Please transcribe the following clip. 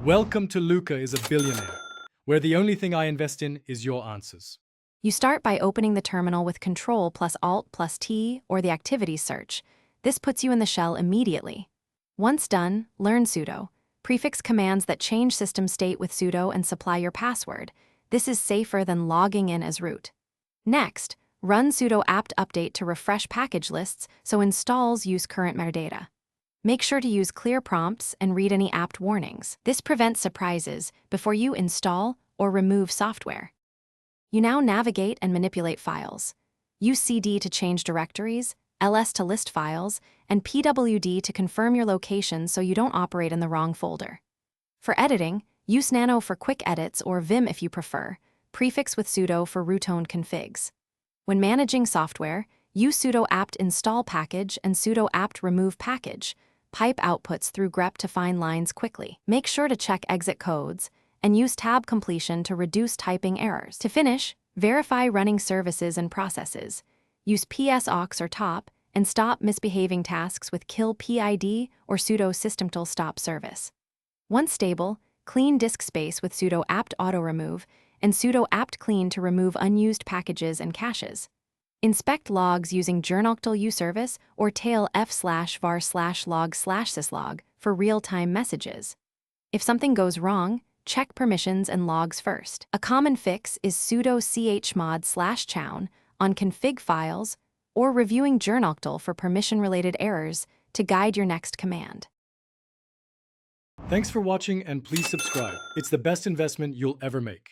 Welcome to Luca is a Billionaire, where the only thing I invest in is your answers. You start by opening the terminal with Control plus Alt plus T or the activities search. This puts you in the shell immediately. Once done, learn sudo. Prefix commands that change system state with sudo and supply your password. This is safer than logging in as root. Next, run sudo apt update to refresh package lists so installs use current metadata. Make sure to use clear prompts and read any apt warnings. This prevents surprises before you install or remove software. You now navigate and manipulate files. Use CD to change directories, LS to list files, and PWD to confirm your location so you don't operate in the wrong folder. For editing, use nano for quick edits or vim if you prefer, prefix with sudo for root-owned configs. When managing software, use sudo apt install package and sudo apt remove package. Pipe outputs through grep to find lines quickly. Make sure to check exit codes and use tab completion to reduce typing errors. To finish, verify running services and processes. Use psaux or top and stop misbehaving tasks with kill PID or sudo systemtl stop service. Once stable, clean disk space with sudo apt auto remove and sudo apt clean to remove unused packages and caches. Inspect logs using journoctl uservice or tail f/var/log/syslog for real-time messages. If something goes wrong, check permissions and logs first. A common fix is sudo chmod/chown on config files or reviewing journoctl for permission-related errors to guide your next command. Thanks for watching and please subscribe. It's the best investment you'll ever make.